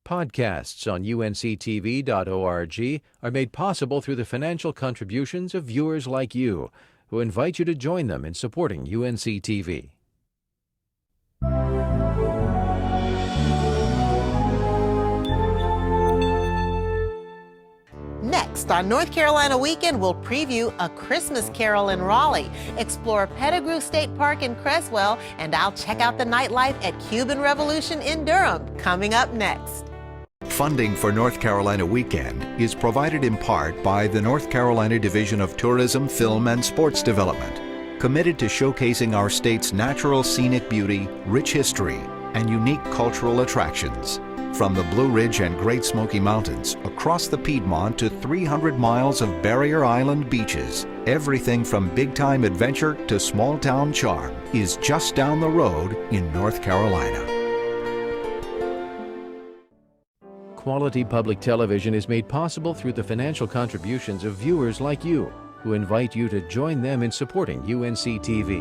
Podcasts on UNC-TV.org are made possible through the financial contributions of viewers like you, who invite you to join them in supporting UNC-TV. Next on North Carolina Weekend, we'll preview A Christmas Carol in Raleigh, explore Pettigrew State Park in Creswell, and I'll check out the nightlife at Cuban Revolution in Durham, coming up next. Funding for North Carolina Weekend is provided in part by the North Carolina Division of Tourism, Film, and Sports Development, committed to showcasing our state's natural scenic beauty, rich history, and unique cultural attractions. From the Blue Ridge and Great Smoky Mountains, across the Piedmont to 300 miles of Barrier Island beaches, everything from big-time adventure to small-town charm is just down the road in North Carolina. Quality public television is made possible through the financial contributions of viewers like you, who invite you to join them in supporting UNC-TV.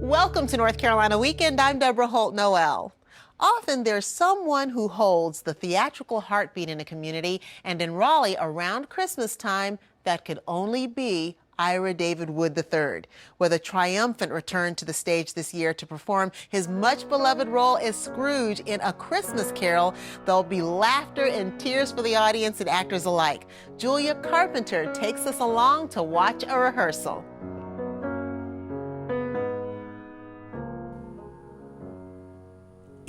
Welcome to North Carolina Weekend. I'm Deborah Holt-Noel. Often there's someone who holds the theatrical heartbeat in a community, and in Raleigh around Christmas time, that could only be Ira David Wood III. With a triumphant return to the stage this year to perform his much-beloved role as Scrooge in A Christmas Carol, there'll be laughter and tears for the audience and actors alike. Julia Carpenter takes us along to watch a rehearsal.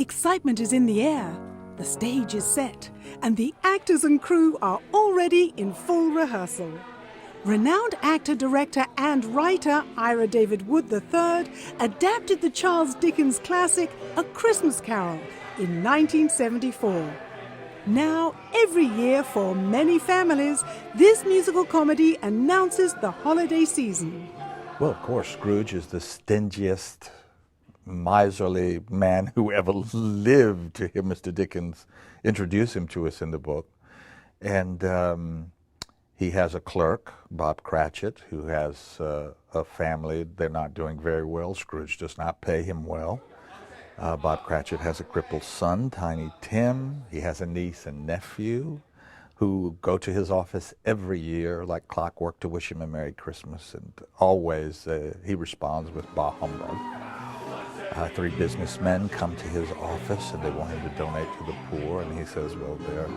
Excitement is in the air, the stage is set, and the actors and crew are already in full rehearsal. Renowned actor, director, and writer Ira David Wood III adapted the Charles Dickens classic A Christmas Carol in 1974. Now, every year for many families, this musical comedy announces the holiday season. Well, of course, Scrooge is the stingiest, miserly man who ever lived, to hear Mr. Dickens introduce him to us in the book. And he has a clerk, Bob Cratchit, who has a family. They're not doing very well. Scrooge does not pay him well. Bob Cratchit has a crippled son, Tiny Tim. He has a niece and nephew who go to his office every year like clockwork to wish him a Merry Christmas. And always he responds with bah humbug. 3 businessmen come to his office and they want him to donate to the poor, and he says, well, there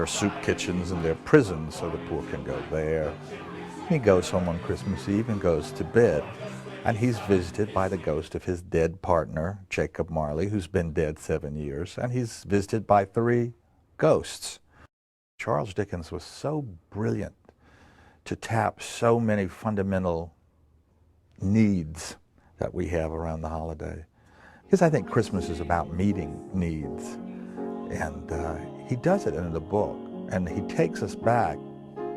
are soup kitchens and there are prisons, so the poor can go there. He goes home on Christmas Eve and goes to bed, and he's visited by the ghost of his dead partner, Jacob Marley, who's been dead 7 years, and he's visited by 3 ghosts. Charles Dickens was so brilliant to tap so many fundamental needs that we have around the holiday. Because I think Christmas is about meeting needs. And he does it in the book. And he takes us back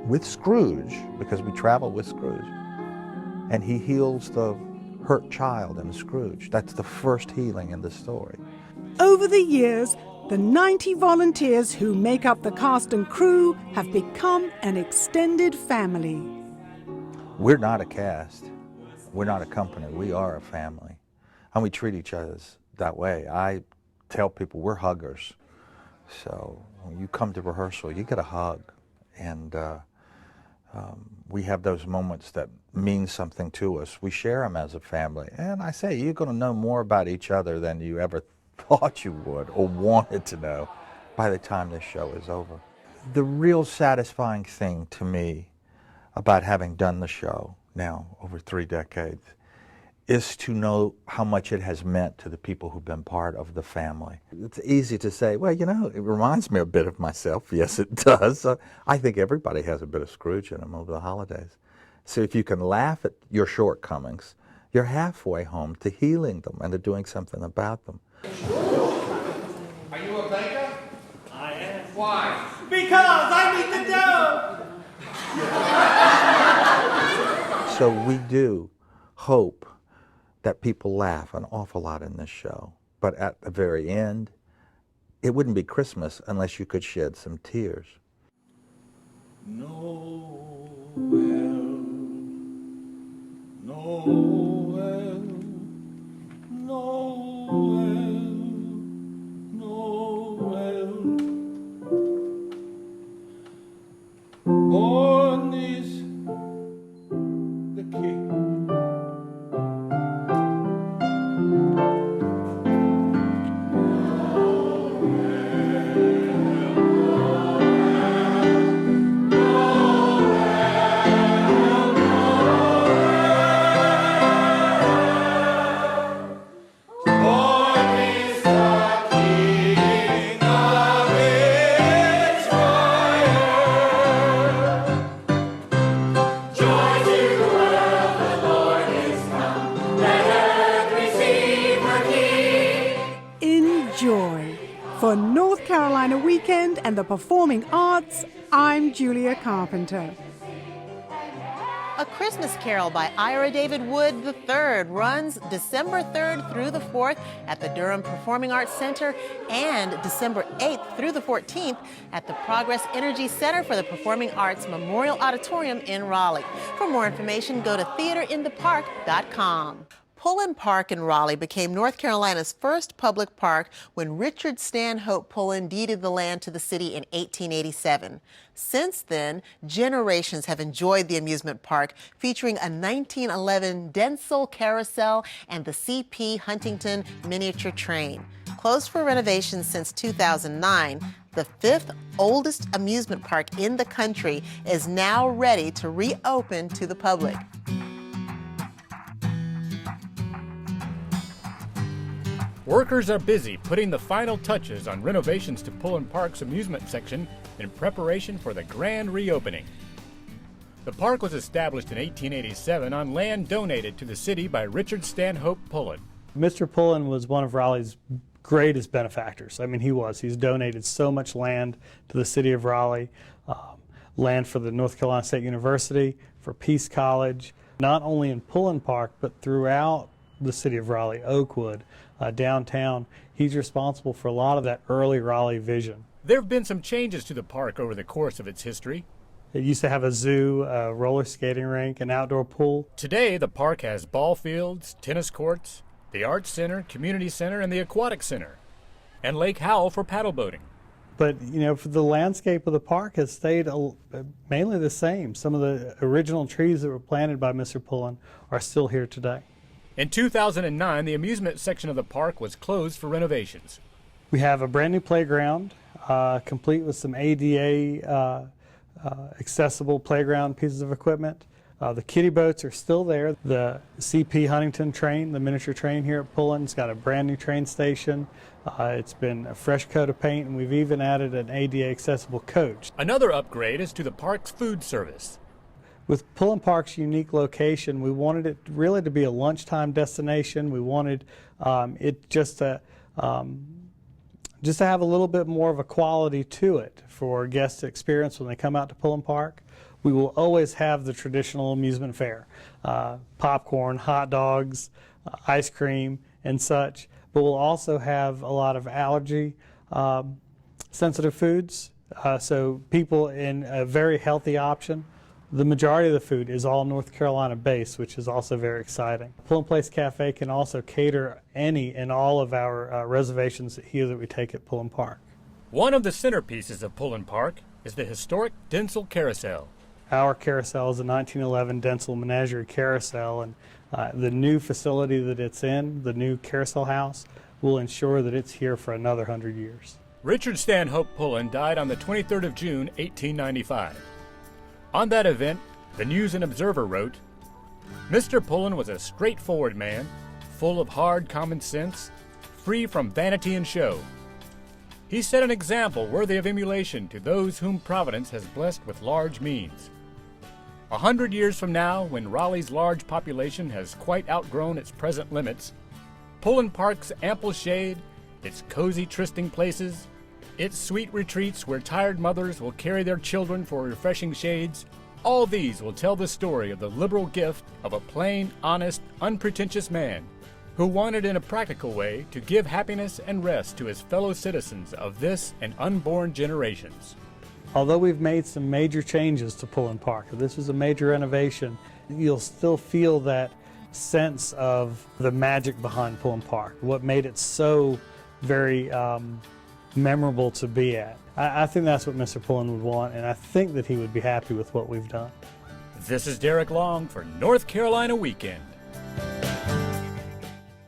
with Scrooge, because we travel with Scrooge. And he heals the hurt child in Scrooge. That's the first healing in the story. Over the years, the 90 volunteers who make up the cast and crew have become an extended family. We're not a cast. We're not a company. We are a family. And we treat each other that way. I tell people we're huggers. So when you come to rehearsal, you get a hug. And we have those moments that mean something to us. We share them as a family. And I say, you're going to know more about each other than you ever thought you would or wanted to know by the time this show is over. The real satisfying thing to me about having done the show now over 3 decades is to know how much it has meant to the people who've been part of the family. It's easy to say, well, you know, it reminds me a bit of myself. Yes, it does. I think everybody has a bit of Scrooge in them over the holidays. So if you can laugh at your shortcomings, you're halfway home to healing them and to doing something about them. Are you a baker? I am. Why? Because I need the dough. So we do hope that people laugh an awful lot in this show. But at the very end, it wouldn't be Christmas unless you could shed some tears. Noel, Noel, Noel, Noel. Born is the King. Enjoy. For North Carolina Weekend and the Performing Arts, I'm Julia Carpenter. A Christmas Carol by Ira David Wood III runs December 3rd through the 4th at the Durham Performing Arts Center and December 8th through the 14th at the Progress Energy Center for the Performing Arts Memorial Auditorium in Raleigh. For more information, go to theaterinthepark.com. Pullen Park in Raleigh became North Carolina's first public park when Richard Stanhope Pullen deeded the land to the city in 1887. Since then, generations have enjoyed the amusement park, featuring a 1911 Denzel carousel and the C.P. Huntington miniature train. Closed for renovation since 2009, the fifth oldest amusement park in the country is now ready to reopen to the public. Workers are busy putting the final touches on renovations to Pullen Park's amusement section in preparation for the grand reopening. The park was established in 1887 on land donated to the city by Richard Stanhope Pullen. Mr. Pullen was one of Raleigh's greatest benefactors. I mean, he was. He's donated so much land to the city of Raleigh, land for the North Carolina State University, for Peace College, not only in Pullen Park, but throughout the city of Raleigh, Oakwood, downtown. He's responsible for a lot of that early Raleigh vision. There have been some changes to the park over the course of its history. It used to have a zoo, a roller skating rink, an outdoor pool. Today, the park has ball fields, tennis courts, the Arts Center, Community Center, and the Aquatic Center, and Lake Howell for paddle boating. But, you know, the landscape of the park has stayed mainly the same. Some of the original trees that were planted by Mr. Pullen are still here today. In 2009, the amusement section of the park was closed for renovations. We have a brand new playground, complete with some ADA accessible playground pieces of equipment. The kiddie boats are still there. The C.P. Huntington train, the miniature train here at Pullen's got a brand new train station. It's been a fresh coat of paint, and we've even added an ADA accessible coach. Another upgrade is to the park's food service. With Pullen Park's unique location, we wanted it really to be a lunchtime destination. We wanted it just to have a little bit more of a quality to it for guests to experience when they come out to Pullen Park. We will always have the traditional amusement fare, popcorn, hot dogs, ice cream, and such. But we'll also have a lot of allergy sensitive foods, so people in a very healthy option. The majority of the food is all North Carolina based, which is also very exciting. Pullen Place Cafe can also cater any and all of our reservations here that we take at Pullen Park. One of the centerpieces of Pullen Park is the historic Denzel Carousel. Our carousel is a 1911 Denzel Menagerie carousel, and the new facility that it's in, the new carousel house, will ensure that it's here for another 100 years. Richard Stanhope Pullen died on the 23rd of June, 1895. On that event, the News and Observer wrote, "Mr. Pullen was a straightforward man, full of hard common sense, free from vanity and show. He set an example worthy of emulation to those whom Providence has blessed with large means. 100 years from now, when Raleigh's large population has quite outgrown its present limits, Pullen Park's ample shade, its cozy trysting places, its sweet retreats where tired mothers will carry their children for refreshing shades, all these will tell the story of the liberal gift of a plain, honest, unpretentious man, who wanted in a practical way to give happiness and rest to his fellow citizens of this and unborn generations. Although we've made some major changes to Pullen Park, this is a major renovation, you'll still feel that sense of the magic behind Pullen Park, what made it so very memorable to be at. I think that's what Mr. Pullen would want, and I think that he would be happy with what we've done. This is Derek Long for North Carolina Weekend.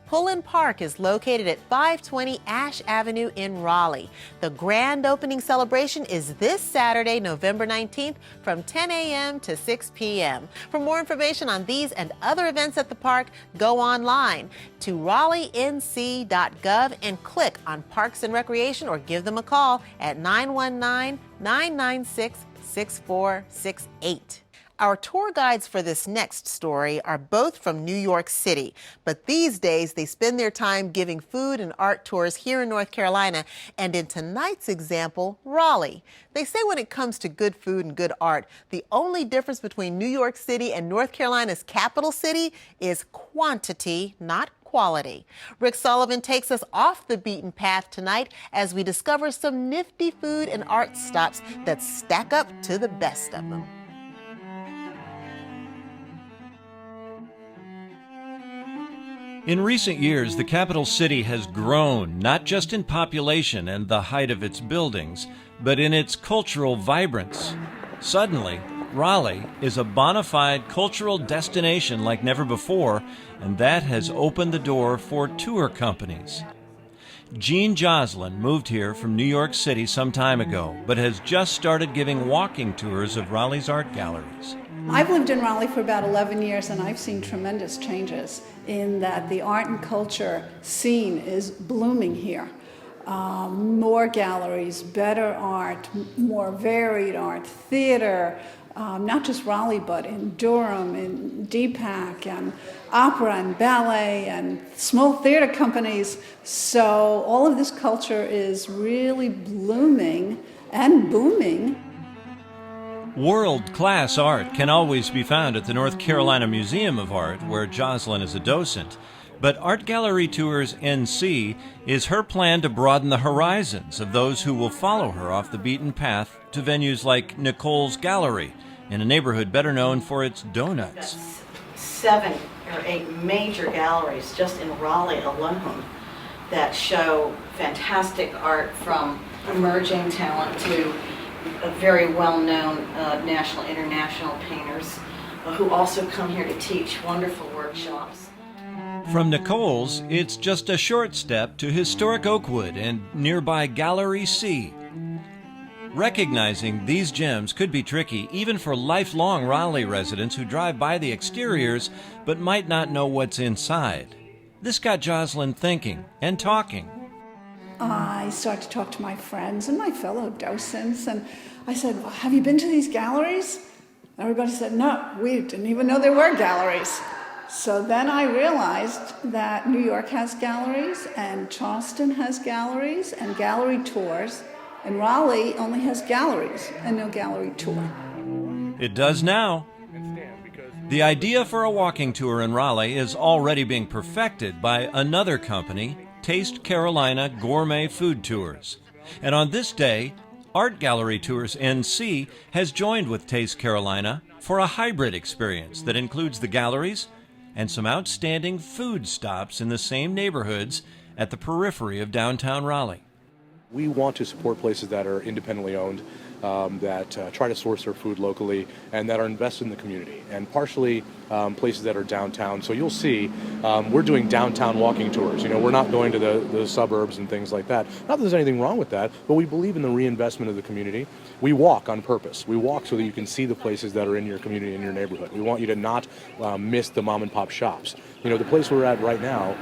Pullen Park is located at 520 Ash Avenue in Raleigh. The grand opening celebration is this Saturday, November 19th from 10 a.m. to 6 p.m. For more information on these and other events at the park, go online to raleighNC.gov and click on Parks and Recreation or give them a call at 919-996-6468. Our tour guides for this next story are both from New York City, but these days they spend their time giving food and art tours here in North Carolina, and in tonight's example, Raleigh. They say when it comes to good food and good art, the only difference between New York City and North Carolina's capital city is quantity, not quality. Rick Sullivan takes us off the beaten path tonight as we discover some nifty food and art stops that stack up to the best of them. In recent years, the capital city has grown, not just in population and the height of its buildings, but in its cultural vibrance. Suddenly, Raleigh is a bona fide cultural destination like never before, and that has opened the door for tour companies. Jean Joslin moved here from New York City some time ago, but has just started giving walking tours of Raleigh's art galleries. I've lived in Raleigh for about 11 years, and I've seen tremendous changes in that the art and culture scene is blooming here. More galleries, better art, more varied art, theater, not just Raleigh, but in Durham, in Deepak, and opera and ballet, and small theater companies. So all of this culture is really blooming and booming. World-class art can always be found at the North Carolina Museum of Art, where Joslin is a docent. But Art Gallery Tours NC is her plan to broaden the horizons of those who will follow her off the beaten path to venues like Nicole's Gallery, in a neighborhood better known for its donuts. That's 7 or 8 major galleries just in Raleigh alone that show fantastic art from emerging talent to very well-known national, international painters who also come here to teach wonderful workshops. From Nicole's, it's just a short step to historic Oakwood and nearby Gallery C. Recognizing these gems could be tricky even for lifelong Raleigh residents who drive by the exteriors but might not know what's inside. This got Joslin thinking and talking. I started to talk to my friends and my fellow docents, and I said, well, have you been to these galleries? Everybody said, no, we didn't even know there were galleries. So then I realized that New York has galleries, and Charleston has galleries and gallery tours, and Raleigh only has galleries and no gallery tour. It does now. The idea for a walking tour in Raleigh is already being perfected by another company, Taste Carolina Gourmet Food Tours. And on this day, Art Gallery Tours NC has joined with Taste Carolina for a hybrid experience that includes the galleries and some outstanding food stops in the same neighborhoods at the periphery of downtown Raleigh. We want to support places that are independently owned, that try to source their food locally, and that are invested in the community, and partially places that are downtown. So you'll see we're doing downtown walking tours. You know, we're not going to the suburbs and things like that. Not that there's anything wrong with that, but we believe in the reinvestment of the community. We walk on purpose. We walk so that you can see the places that are in your community, in your neighborhood. We want you to not miss the mom and pop shops. You know, the place we're at right now,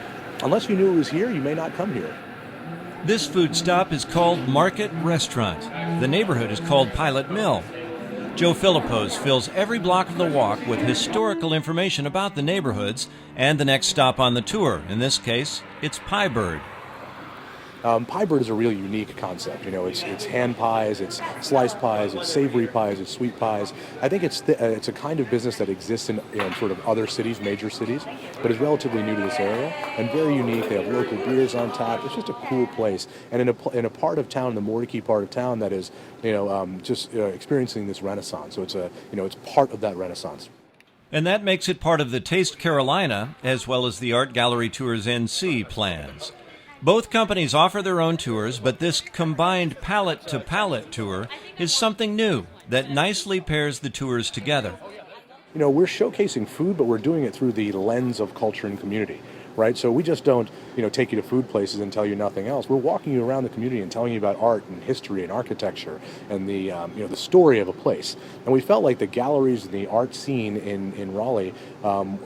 unless you knew it was here, you may not come here. This food stop is called Market Restaurant. The neighborhood is called Pilot Mill. Joe Philippos fills every block of the walk with historical information about the neighborhoods and the next stop on the tour. In this case, it's Pie Bird. Pie bread is a really unique concept. You know, it's hand pies, it's sliced pies, it's savory pies, it's sweet pies. I think it's a kind of business that exists in sort of other cities, major cities, but is relatively new to this area and very unique. They have local beers on tap. It's just a cool place, and in a part of town, the Mordecai part of town, that is, just experiencing this renaissance. So it's part of that renaissance. And that makes it part of the Taste Carolina as well as the Art Gallery Tours NC plans. Both companies offer their own tours, but this combined palate-to-palate tour is something new that nicely pairs the tours together. You know, we're showcasing food, but we're doing it through the lens of culture and community, right? So we just don't, take you to food places and tell you nothing else. We're walking you around the community and telling you about art and history and architecture and the story of a place. And we felt like the galleries and the art scene in Raleigh,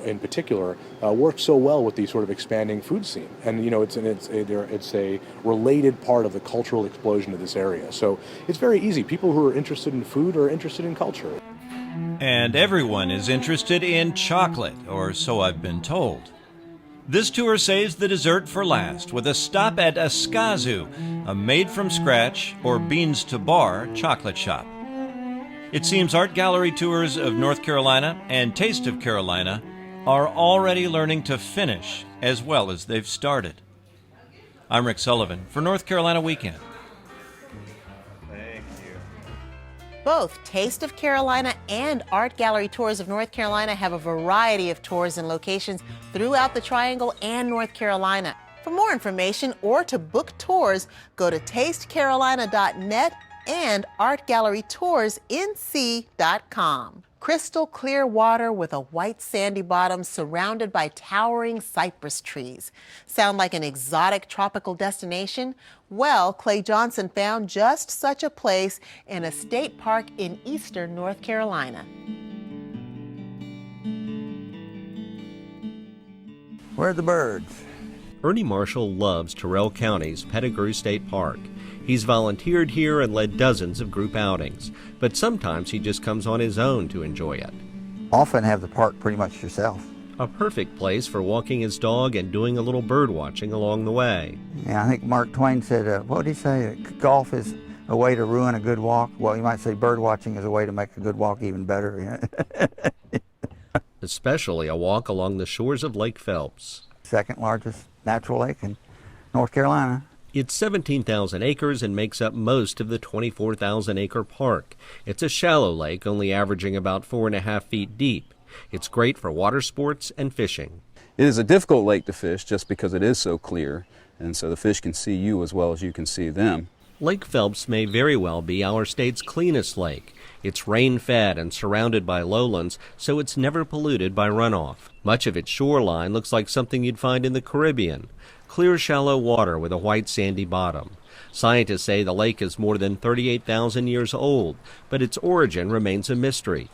in particular, works so well with the sort of expanding food scene. And it's a related part of the cultural explosion of this area. So it's very easy. People who are interested in food are interested in culture. And everyone is interested in chocolate, or so I've been told. This tour saves the dessert for last with a stop at Escazú, a made-from-scratch or beans-to-bar chocolate shop. It seems Art Gallery Tours of North Carolina and Taste of Carolina are already learning to finish as well as they've started. I'm Rick Sullivan for North Carolina Weekend. Both Taste of Carolina and Art Gallery Tours of North Carolina have a variety of tours and locations throughout the Triangle and North Carolina. For more information or to book tours, go to tastecarolina.net and artgallerytoursnc.com. Crystal clear water with a white sandy bottom surrounded by towering cypress trees. Sound like an exotic tropical destination? Well, Clay Johnson found just such a place in a state park in eastern North Carolina. Where are the birds? Ernie Marshall loves Terrell County's Pettigrew State Park. He's volunteered here and led dozens of group outings, but sometimes he just comes on his own to enjoy it. Often have the park pretty much yourself. A perfect place for walking his dog and doing a little bird watching along the way. Yeah, I think Mark Twain said, what did he say? Golf is a way to ruin a good walk. Well, you might say bird watching is a way to make a good walk even better. Especially a walk along the shores of Lake Phelps. Second largest natural lake in North Carolina. It's 17,000 acres and makes up most of the 24,000-acre park. It's a shallow lake, only averaging about 4.5 feet deep. It's great for water sports and fishing. It is a difficult lake to fish just because it is so clear, and so the fish can see you as well as you can see them. Lake Phelps may very well be our state's cleanest lake. It's rain-fed and surrounded by lowlands, so it's never polluted by runoff. Much of its shoreline looks like something you'd find in the Caribbean. Clear, shallow water with a white sandy bottom. Scientists say the lake is more than 38,000 years old, but its origin remains a mystery.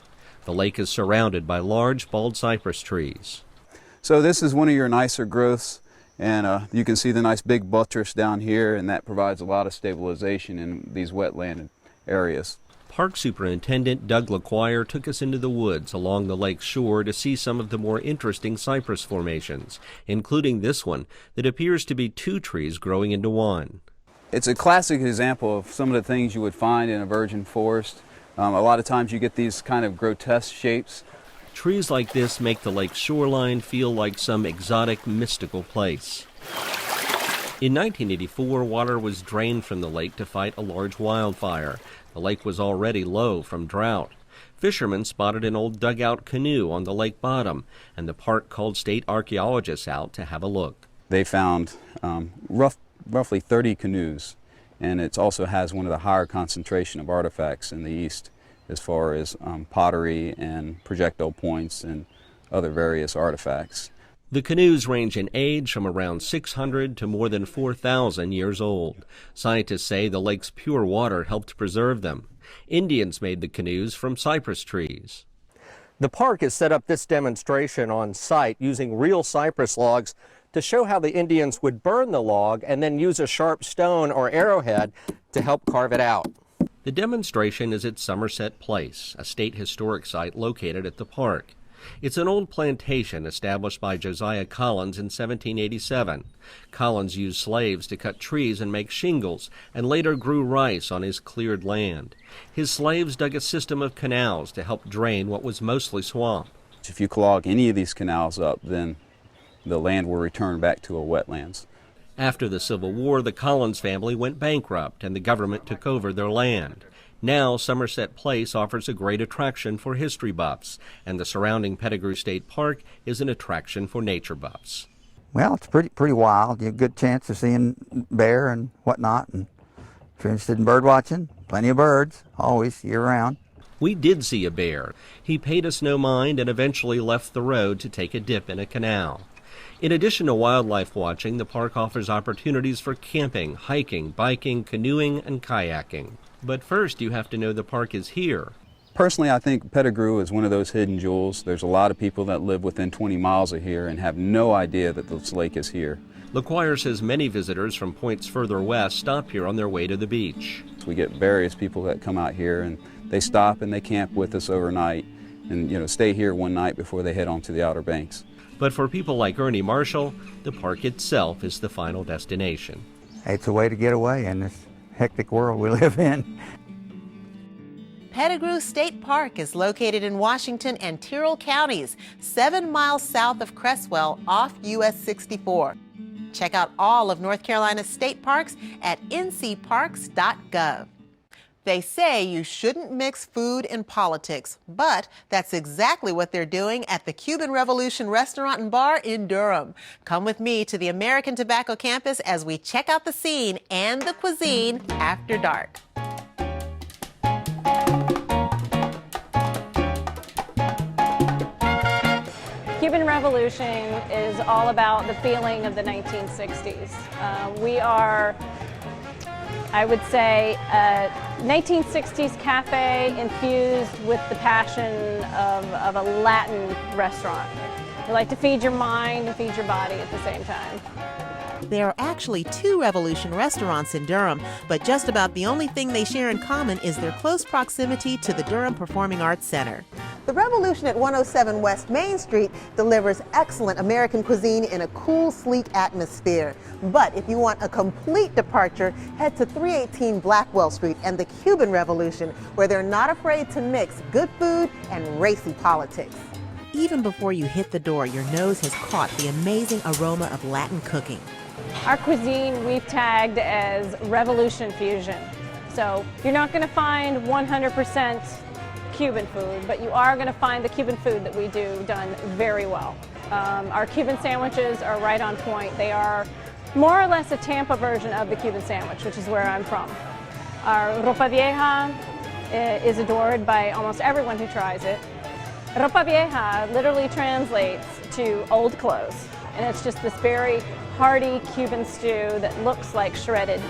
The lake is surrounded by large bald cypress trees. So this is one of your nicer growths, and you can see the nice big buttress down here, and that provides a lot of stabilization in these wetland areas. Park Superintendent Doug LaQuire took us into the woods along the lake shore to see some of the more interesting cypress formations, including this one that appears to be two trees growing into one. It's a classic example of some of the things you would find in a virgin forest. A lot of times you get these kind of grotesque shapes. Trees like this make the lake's shoreline feel like some exotic, mystical place. In 1984, water was drained from the lake to fight a large wildfire. The lake was already low from drought. Fishermen spotted an old dugout canoe on the lake bottom, and the park called state archaeologists out to have a look. They found roughly 30 canoes, and it also has one of the higher concentration of artifacts in the east as far as pottery and projectile points and other various artifacts. The canoes range in age from around 600 to more than 4,000 years old. Scientists say the lake's pure water helped preserve them. Indians made the canoes from cypress trees. The park has set up this demonstration on site using real cypress logs to show how the Indians would burn the log and then use a sharp stone or arrowhead to help carve it out. The demonstration is at Somerset Place, a state historic site located at the park. It's an old plantation established by Josiah Collins in 1787. Collins used slaves to cut trees and make shingles, and later grew rice on his cleared land. His slaves dug a system of canals to help drain what was mostly swamp. If you clog any of these canals up, then the land will return back to a wetlands. After the Civil War, the Collins family went bankrupt and the government took over their land. Now, Somerset Place offers a great attraction for history buffs, and the surrounding Pettigrew State Park is an attraction for nature buffs. Well, it's pretty wild. You have a good chance of seeing bear and whatnot. And if you're interested in bird watching, plenty of birds, always year-round. We did see a bear. He paid us no mind and eventually left the road to take a dip in a canal. In addition to wildlife watching, the park offers opportunities for camping, hiking, biking, canoeing, and kayaking. But first, you have to know the park is here. Personally, I think Pettigrew is one of those hidden jewels. There's a lot of people that live within 20 miles of here and have no idea that this lake is here. LaQuire says many visitors from points further west stop here on their way to the beach. We get various people that come out here and they stop and they camp with us overnight and stay here one night before they head on to the Outer Banks. But for people like Ernie Marshall, the park itself is the final destination. It's a way to get away in this hectic world we live in. Pettigrew State Park is located in Washington and Tyrrell counties, 7 miles south of Cresswell off US 64. Check out all of North Carolina's state parks at ncparks.gov. They say you shouldn't mix food and politics, but that's exactly what they're doing at the Cuban Revolution restaurant and bar in Durham. Come with me to the American Tobacco campus as we check out the scene and the cuisine after dark. Cuban Revolution is all about the feeling of the 1960s. We are, I would say, a 1960s cafe infused with the passion of a Latin restaurant. We like to feed your mind and feed your body at the same time. There are actually 2 Revolution restaurants in Durham, but just about the only thing they share in common is their close proximity to the Durham Performing Arts Center. The Revolution at 107 West Main Street delivers excellent American cuisine in a cool, sleek atmosphere. But if you want a complete departure, head to 318 Blackwell Street and the Cuban Revolution, where they're not afraid to mix good food and racy politics. Even before you hit the door, your nose has caught the amazing aroma of Latin cooking. Our cuisine we've tagged as Revolution Fusion. So you're not going to find 100% Cuban food, but you are going to find the Cuban food that we do done very well. Our Cuban sandwiches are right on point. They are more or less a Tampa version of the Cuban sandwich, which is where I'm from. Our ropa vieja is adored by almost everyone who tries it. Ropa vieja literally translates to old clothes, and it's just this very hearty Cuban stew that looks like shredded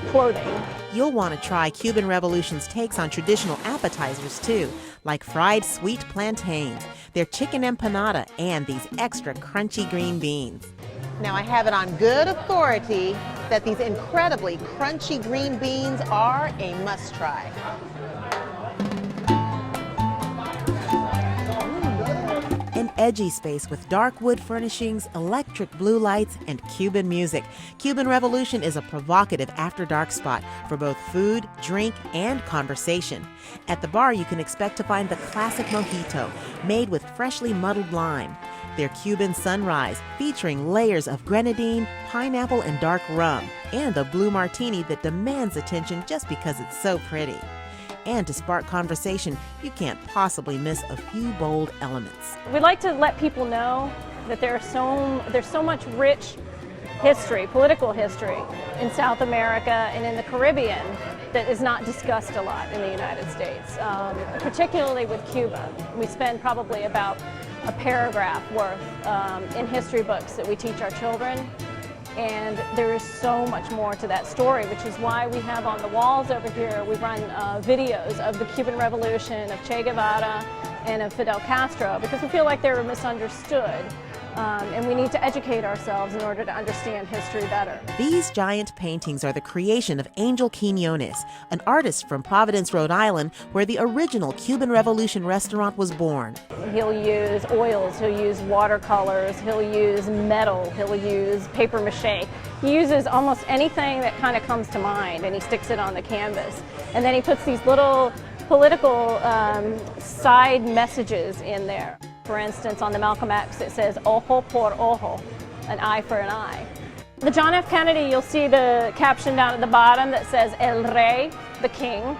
clothing. You'll want to try Cuban Revolution's takes on traditional appetizers too, like fried sweet plantains, their chicken empanada, and these extra crunchy green beans. Now, I have it on good authority that these incredibly crunchy green beans are a must-try. An edgy space with dark wood furnishings, electric blue lights, and Cuban music. Cuban Revolution is a provocative after-dark spot for both food, drink, and conversation. At the bar, you can expect to find the classic mojito, made with freshly muddled lime. Their Cuban sunrise, featuring layers of grenadine, pineapple, and dark rum, and a blue martini that demands attention just because it's so pretty. And to spark conversation, you can't possibly miss a few bold elements. We like to let people know that there's so much rich history, political history in South America and in the Caribbean that is not discussed a lot in the United States, particularly with Cuba. We spend probably about a paragraph worth in history books that we teach our children. And there is so much more to that story, which is why we have on the walls over here, we run videos of the Cuban Revolution, of Che Guevara, and of Fidel Castro, because we feel like they were misunderstood And we need to educate ourselves in order to understand history better. These giant paintings are the creation of Angel Quiñones, an artist from Providence, Rhode Island, where the original Cuban Revolution restaurant was born. He'll use oils, he'll use watercolors, he'll use metal, he'll use paper mache. He uses almost anything that kind of comes to mind, and he sticks it on the canvas. And then he puts these little political side messages in there. For instance, on the Malcolm X, it says ojo por ojo, an eye for an eye. The John F. Kennedy, you'll see the caption down at the bottom that says El Rey, the king.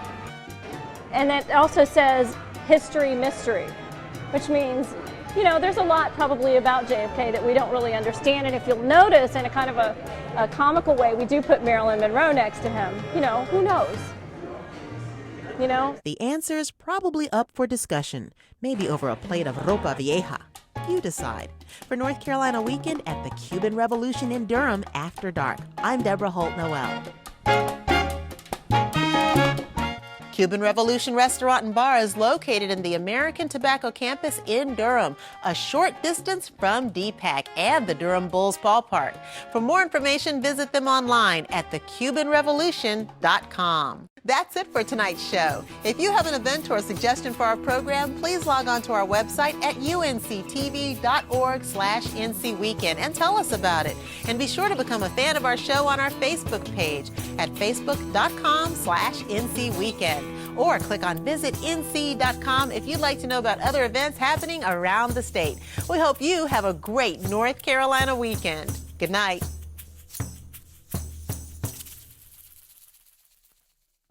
And it also says history mystery, which means, you know, there's a lot probably about JFK that we don't really understand. And if you'll notice, in a kind of a comical way, we do put Marilyn Monroe next to him. You know, who knows? You know? The answer is probably up for discussion, maybe over a plate of ropa vieja. You decide. For North Carolina Weekend at the Cuban Revolution in Durham after dark, I'm Deborah Holt Noel. Cuban Revolution Restaurant and Bar is located in the American Tobacco Campus in Durham, a short distance from DPAC and the Durham Bulls ballpark. For more information, visit them online at thecubanrevolution.com. That's it for tonight's show. If you have an event or a suggestion for our program, please log on to our website at unctv.org/NC Weekend and tell us about it. And be sure to become a fan of our show on our Facebook page at facebook.com/NC Weekend. Or click on visitnc.com if you'd like to know about other events happening around the state. We hope you have a great North Carolina weekend. Good night.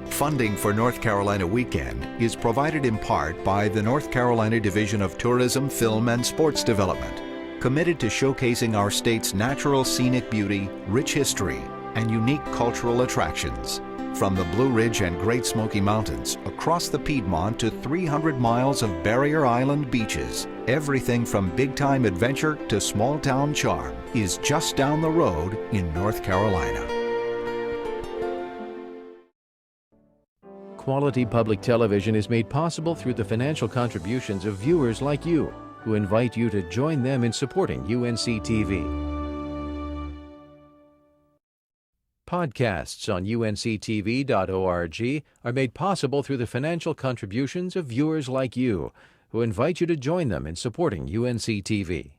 Funding for North Carolina Weekend is provided in part by the North Carolina Division of Tourism, Film, and Sports Development, committed to showcasing our state's natural scenic beauty, rich history, and unique cultural attractions. From the Blue Ridge and Great Smoky Mountains across the Piedmont to 300 miles of Barrier Island beaches, everything from big-time adventure to small-town charm is just down the road in North Carolina. Quality public television is made possible through the financial contributions of viewers like you, who invite you to join them in supporting UNC-TV. Podcasts on UNCTV.org are made possible through the financial contributions of viewers like you, who invite you to join them in supporting UNC-TV.